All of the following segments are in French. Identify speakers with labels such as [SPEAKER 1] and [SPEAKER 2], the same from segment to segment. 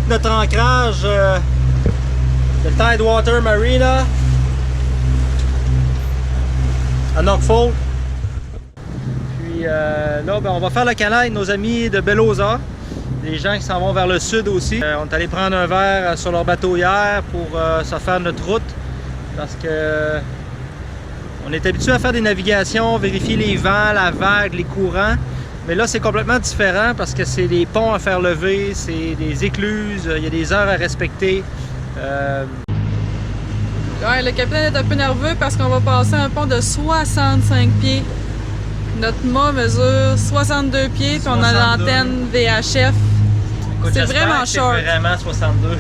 [SPEAKER 1] notre ancrage de Tidewater Marina à Norfolk. Puis là, ben, on va faire le canal avec nos amis de Belosa, des gens qui s'en vont vers le sud aussi. On est allé prendre un verre sur leur bateau hier pour se faire notre route parce que on est habitué à faire des navigations, vérifier les vents, la vague, les courants. Mais là, c'est complètement différent parce que c'est des ponts à faire lever, c'est des écluses, il y a des heures à respecter.
[SPEAKER 2] Ouais, le capitaine est un peu nerveux parce qu'on va passer un pont de 65 pieds. Notre mât mesure 62 pieds, puis on a l'antenne VHF. C'est vraiment short.
[SPEAKER 1] C'est vraiment 62.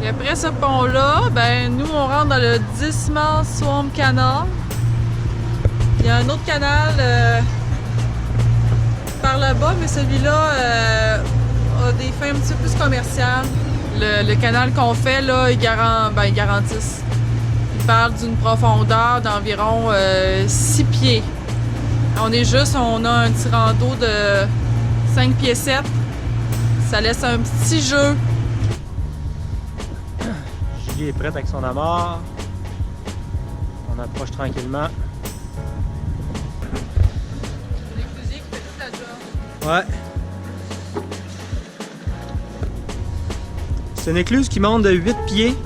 [SPEAKER 2] Après ce pont-là, ben nous on rentre dans le Dismal Swamp Canal. Il y a un autre canal par là-bas, mais celui-là a des fins un petit peu plus commerciales. Le canal qu'on fait là, ils garantissent. Ils parlent d'une profondeur d'environ 6 pieds. On a un tirant d'eau de 5 pieds 7. Ça laisse un petit jeu.
[SPEAKER 1] Julie est prête avec son amarre. On approche tranquillement.
[SPEAKER 2] Les fusils qui fait toute la job.
[SPEAKER 1] Ouais. C'est une écluse qui monte de 8 pieds.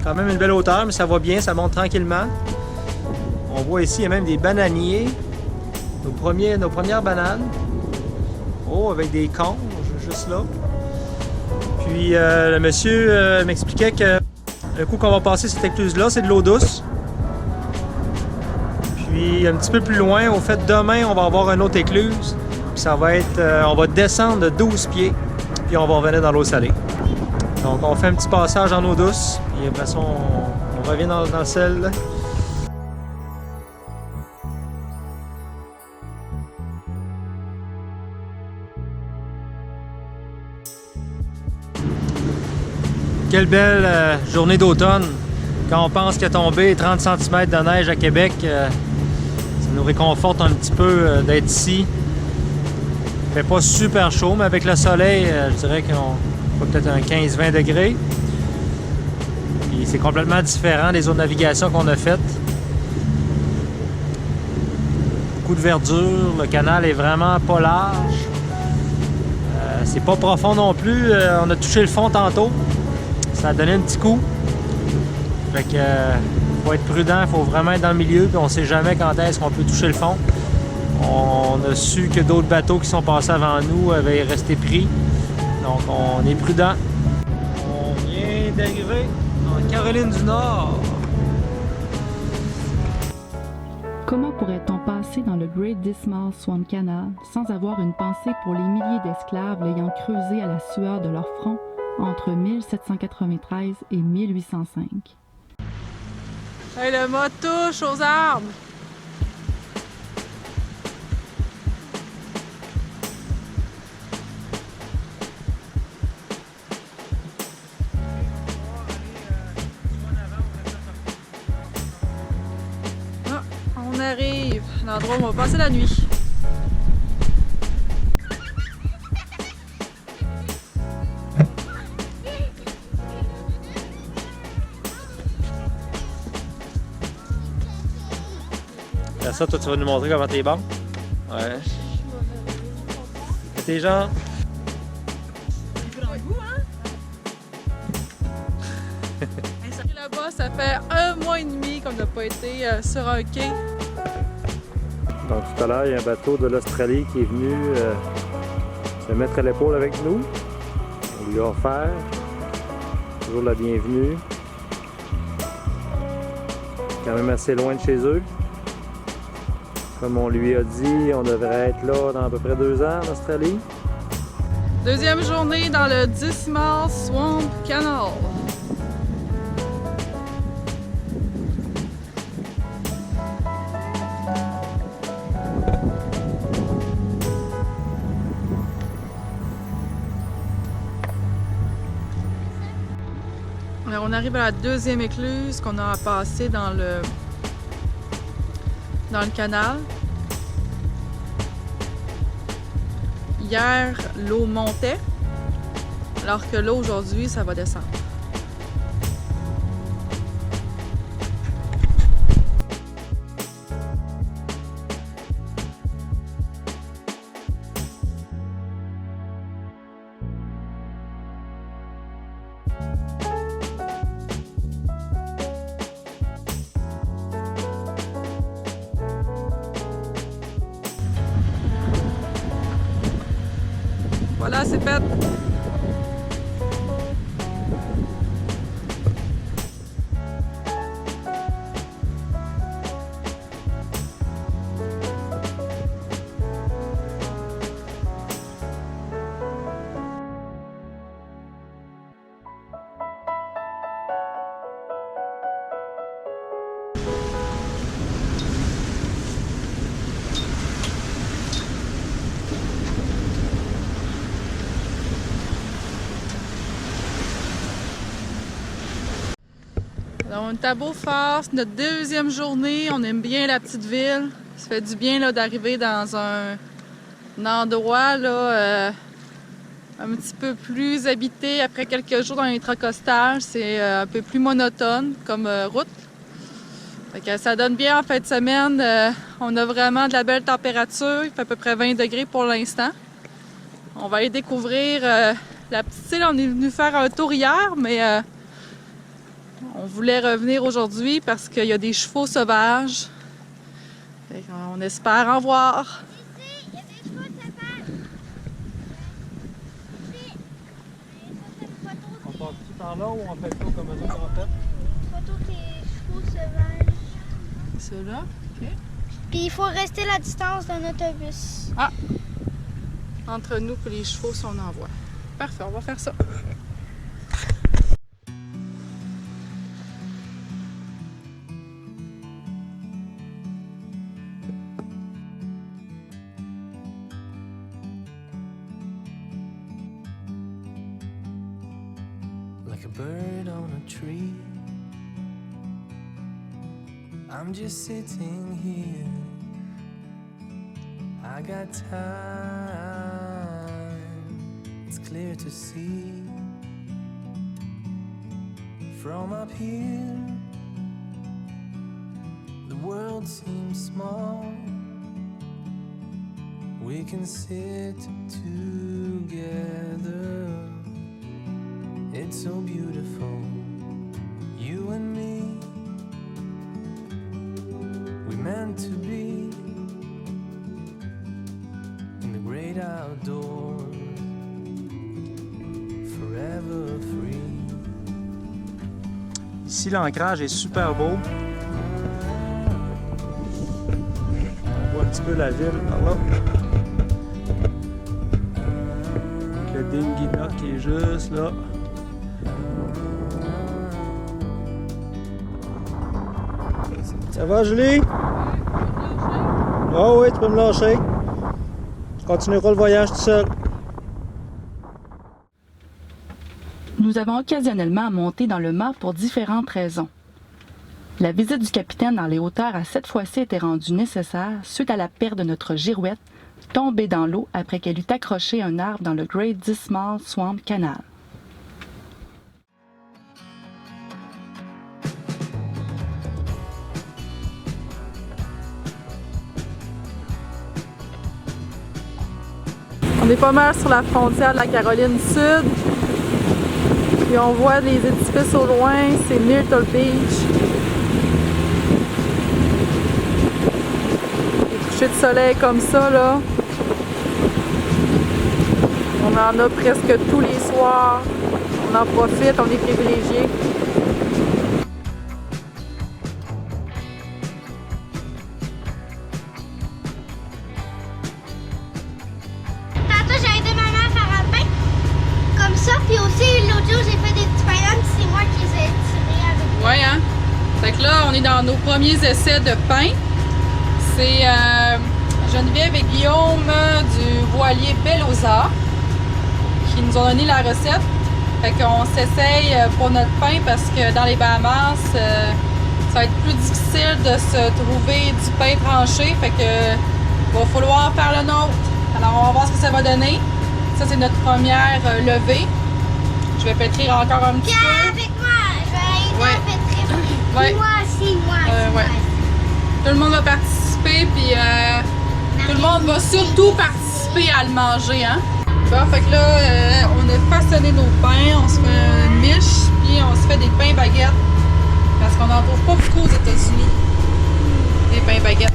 [SPEAKER 1] Quand même une belle hauteur, mais ça va bien, ça monte tranquillement. On voit ici, il y a même des bananiers. Nos premières bananes. Oh, avec des conges juste là. Puis le monsieur m'expliquait que le coup qu'on va passer cette écluse-là, c'est de l'eau douce. Puis un petit peu plus loin, au fait, demain, on va avoir une autre écluse. Puis ça va être, on va descendre de 12 pieds, puis on va revenir dans l'eau salée. Donc on fait un petit passage en eau douce, et après ça, on revient dans le sel. Quelle belle journée d'automne. Quand on pense qu'il a tombé 30 cm de neige à Québec, ça nous réconforte un petit peu d'être ici. Il fait pas super chaud, mais avec le soleil, je dirais qu'on fait peut-être un 15-20 degrés. Puis c'est complètement différent des autres navigations qu'on a faites. Beaucoup de verdure, le canal est vraiment pas large. C'est pas profond non plus. On a touché le fond tantôt. Ça a donné un petit coup. Fait que faut être prudent, il faut vraiment être dans le milieu, puis on sait jamais quand est-ce qu'on peut toucher le fond. On a su que d'autres bateaux qui sont passés avant nous avaient resté pris. Donc on est prudent. On vient d'arriver en Caroline du Nord.
[SPEAKER 3] Comment pourrait-on passer dans le Great Dismal Swamp Canal sans avoir une pensée pour les milliers d'esclaves l'ayant creusé à la sueur de leur front entre 1793 et 1805?
[SPEAKER 2] Hey, le mât touche aux arbres! Ah, on arrive à l'endroit où on va passer la nuit.
[SPEAKER 1] Ça, toi, tu vas nous montrer comment t'es bon? Ouais. Tes jambes.
[SPEAKER 2] Là-bas, ça fait 1 mois et demi qu'on n'a pas été sur un quai.
[SPEAKER 1] Donc tout à l'heure, il y a un bateau de l'Australie qui est venu se mettre à l'épaule avec nous. On lui a offert. Toujours la bienvenue. Quand même assez loin de chez eux. Comme on lui a dit, on devrait être là dans à peu près 2 ans en Australie.
[SPEAKER 2] Deuxième journée dans le Dismal Swamp Canal. On arrive à la deuxième écluse qu'on a à passer dans le canal. Hier, l'eau montait, alors que là, aujourd'hui, ça va descendre. Voilà, c'est fait. On est à Beaufort, c'est notre deuxième journée, on aime bien la petite ville. Ça fait du bien d'arriver dans un endroit là, un petit peu plus habité après quelques jours dans l'intracostal. C'est un peu plus monotone comme route. Fait que ça donne bien en fin de semaine. On a vraiment de la belle température, il fait à peu près 20 degrés pour l'instant. On va aller découvrir la petite île. On est venu faire un tour hier, mais on voulait revenir aujourd'hui parce qu'il y a des chevaux sauvages. On espère en voir.
[SPEAKER 4] Ici, il y a des chevaux sauvages.
[SPEAKER 1] On passe-tu par là ou on fait le tour comme nous en fait?
[SPEAKER 4] Photo des chevaux sauvages.
[SPEAKER 2] Ceux-là, OK.
[SPEAKER 4] Puis il faut rester la distance d'un autobus.
[SPEAKER 2] Ah! Entre nous que les chevaux sont en voie. Parfait, on va faire ça.
[SPEAKER 5] Like a bird on a tree, I'm just sitting here. I got time, it's clear to see. From up here, the world seems small. We can sit together. It's so beautiful, you and me. We meant to be in the great outdoors, forever free.
[SPEAKER 1] Ici, l'ancrage est super beau. On voit un petit peu la ville par là. Avec le Dingy Dock qui est juste là. Ça va, Julie? Oh oui, tu peux me lâcher. Je continuerai le voyage tout seul.
[SPEAKER 3] Nous avons occasionnellement monté dans le mât pour différentes raisons. La visite du capitaine dans les hauteurs a cette fois-ci été rendue nécessaire suite à la perte de notre girouette, tombée dans l'eau après qu'elle eut accroché un arbre dans le Great Dismal Swamp Canal.
[SPEAKER 2] On est pas mal sur la frontière de la Caroline Sud. Puis on voit les édifices au loin, c'est Myrtle Beach. Les couchers de soleil comme ça, là. On en a presque tous les soirs. On en profite, on est privilégiés.
[SPEAKER 4] Puis aussi, l'autre jour, j'ai fait des petits pains, c'est moi qui les ai tirés avec.
[SPEAKER 2] Ouais, hein? Fait que là, on est dans nos premiers essais de pain. C'est Geneviève et Guillaume du voilier Bellosa qui nous ont donné la recette. Fait qu'on s'essaye pour notre pain parce que dans les Bahamas, ça va être plus difficile de se trouver du pain tranché. Fait que va falloir faire le nôtre. Alors on va voir ce que ça va donner. Ça c'est notre première levée. Je vais pétrir encore un petit
[SPEAKER 4] Viens
[SPEAKER 2] peu.
[SPEAKER 4] avec moi, je vais aider
[SPEAKER 2] Ouais.
[SPEAKER 4] à pétrir.
[SPEAKER 2] Ouais.
[SPEAKER 4] Moi aussi, moi aussi.
[SPEAKER 2] Ouais. Tout le monde va participer, puis tout le monde va surtout participer à le manger, hein? Bon, fait que là, on a façonné nos pains, on se fait une miche, puis on se fait des pains baguettes. Parce qu'on n'en trouve pas beaucoup aux États-Unis. Des pains baguettes.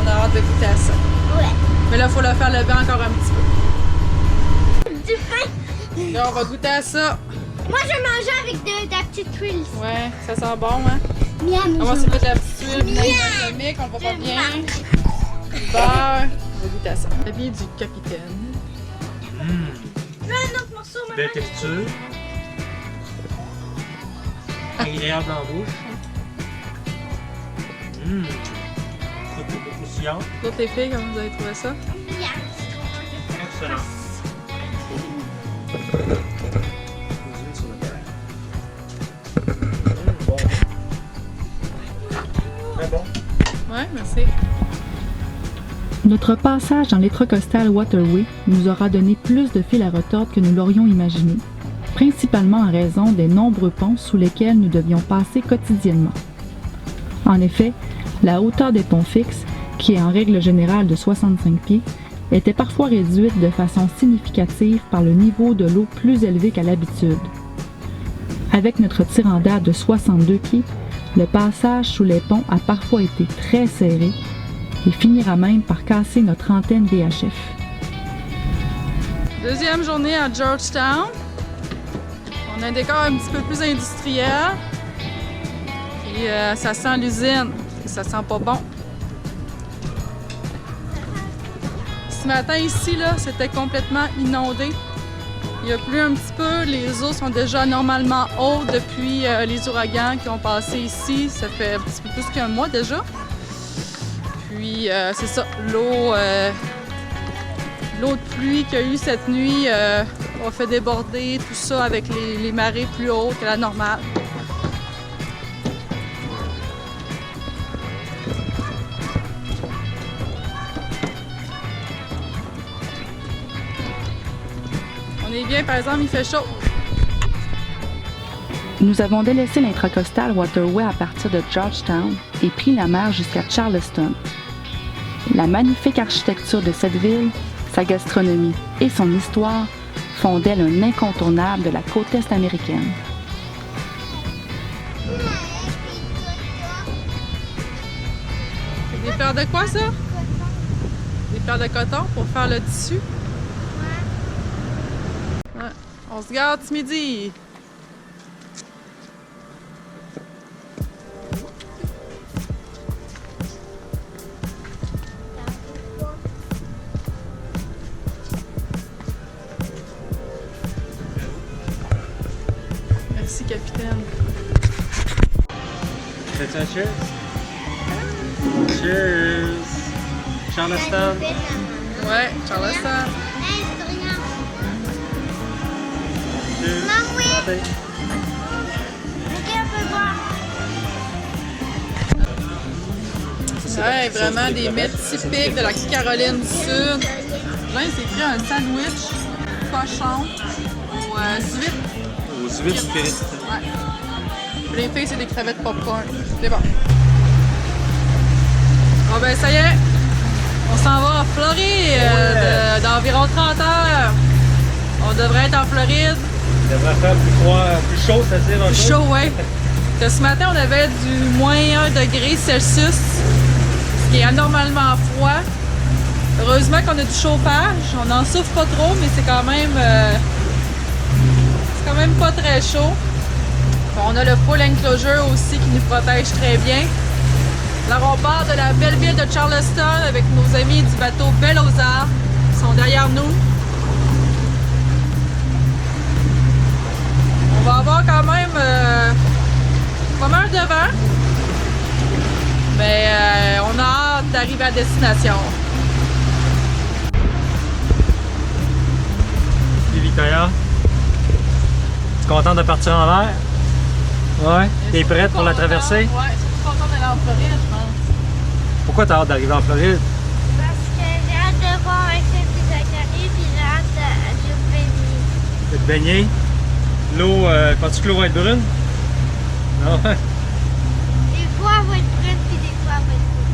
[SPEAKER 2] On a hâte de goûter à ça.
[SPEAKER 4] Ouais.
[SPEAKER 2] Mais là, il faut le faire lever encore un petit peu.
[SPEAKER 4] Du pain.
[SPEAKER 2] Là, on va goûter à ça.
[SPEAKER 4] Moi, je mange avec de la petite huile.
[SPEAKER 2] Ouais, ça sent bon, hein?
[SPEAKER 4] Miam.
[SPEAKER 2] On va se mettre de la petite huile vinaigre balsamique, on le voit pas bien. Du beurre. On va goûter à ça. La vie du capitaine.
[SPEAKER 4] Je veux un autre morceau, maman.
[SPEAKER 1] Belle texture. Agréable en bouche. Beaucoup croustillant.
[SPEAKER 2] D'autres les filles, comment vous avez trouvé ça?
[SPEAKER 4] Miam.
[SPEAKER 1] Excellent. Bon. Très bon.
[SPEAKER 2] Ouais, merci.
[SPEAKER 3] Notre passage dans l'Intracoastal Waterway nous aura donné plus de fil à retordre que nous l'aurions imaginé, principalement en raison des nombreux ponts sous lesquels nous devions passer quotidiennement. En effet, la hauteur des ponts fixes, qui est en règle générale de 65 pieds, était parfois réduite de façon significative par le niveau de l'eau plus élevé qu'à l'habitude. Avec notre tirant-d'air de 62 pieds, le passage sous les ponts a parfois été très serré et finira même par casser notre antenne VHF.
[SPEAKER 2] Deuxième journée à Georgetown. On a un décor un petit peu plus industriel. Et ça sent l'usine. Ça sent pas bon. Ce matin ici, là, c'était complètement inondé. Il y a plu un petit peu. Les eaux sont déjà normalement hautes depuis les ouragans qui ont passé ici. Ça fait un petit peu plus qu'un mois déjà. Puis c'est ça, l'eau de pluie qu'il y a eu cette nuit a fait déborder tout ça avec les marées plus hautes que la normale. On est bien, par exemple, il fait chaud.
[SPEAKER 3] Nous avons délaissé l'Intracoastal Waterway à partir de Georgetown et pris la mer jusqu'à Charleston. La magnifique architecture de cette ville, sa gastronomie et son histoire font d'elle un incontournable de la côte est américaine.
[SPEAKER 2] Des paires de quoi, ça? Des paires de coton pour faire le tissu? Ouais. On se garde ce midi. Merci, capitaine.
[SPEAKER 1] C'est un cheers? Cheers! Charleston!
[SPEAKER 2] Ouais, Charleston.
[SPEAKER 4] Hey, c'est rien.
[SPEAKER 1] Cheers!
[SPEAKER 4] Maman, oui.
[SPEAKER 1] Santé.
[SPEAKER 4] Ok, on peut boire.
[SPEAKER 2] Ouais, vraiment des mets typiques de la Caroline du Sud. Là, c'est écrit un sandwich cochon aux huîtres.
[SPEAKER 1] Aux huîtres frites.
[SPEAKER 2] Ouais. Puis les filles, c'est des crevettes popcorn. C'est bon. Bon, ben, ça y est. On s'en va en Floride d'environ 30 heures. On devrait être en Floride.
[SPEAKER 1] Il devrait faire plus froid, plus chaud, c'est-à-dire un peu.
[SPEAKER 2] Plus chaud, ouais. Que ce matin, on avait du moins 1 degré Celsius, ce qui est anormalement froid. Heureusement qu'on a du chauffage. On n'en souffre pas trop, mais c'est quand même pas très chaud. On a le full enclosure aussi qui nous protège très bien. Alors on part de la belle ville de Charleston avec nos amis du bateau Belle aux Arts. Ils sont derrière nous. On va avoir quand même pas mal de vent. Mais on a hâte d'arriver à destination.
[SPEAKER 1] Et Victoria? Contente de partir en mer? Ouais. T'es
[SPEAKER 2] Surtout
[SPEAKER 1] prête pour la
[SPEAKER 2] contente,
[SPEAKER 1] traversée?
[SPEAKER 2] Ouais, surtout contente d'aller en Floride, je pense.
[SPEAKER 1] Pourquoi t'as hâte d'arriver en Floride?
[SPEAKER 4] Parce que j'ai hâte de voir un film des Zachary, puis j'ai hâte de me baigner.
[SPEAKER 1] De te baigner? L'eau, penses-tu que l'eau va être brune? Non?
[SPEAKER 4] Des fois, elle va être brune, puis des fois, elle va être rouge.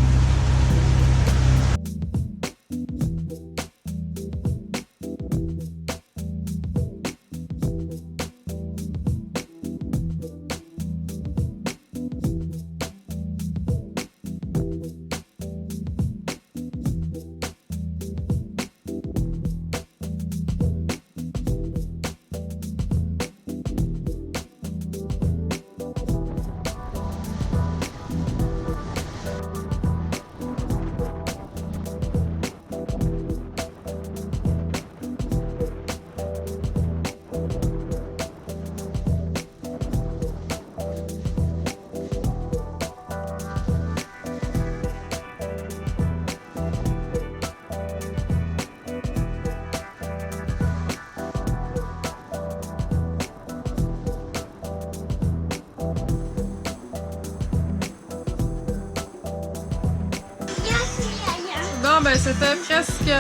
[SPEAKER 2] Bon, ben c'était presque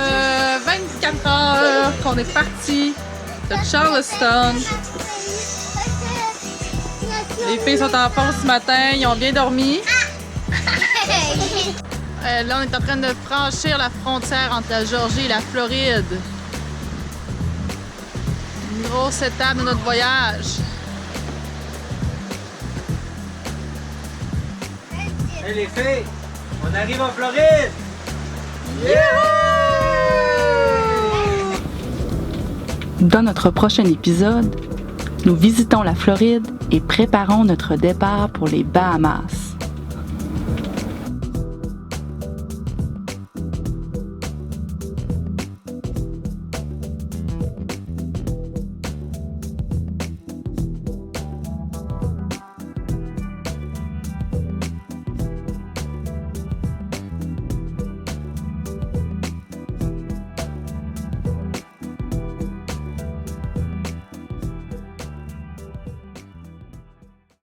[SPEAKER 2] 24 heures qu'on est parti de Charleston. Les filles sont en forme ce matin, ils ont bien dormi. Là, on est en train de franchir la frontière entre la Géorgie et la Floride. Une grosse étape de notre voyage.
[SPEAKER 1] Hey les filles, on arrive en Floride!
[SPEAKER 3] Dans notre prochain épisode, nous visitons la Floride et préparons notre départ pour les Bahamas.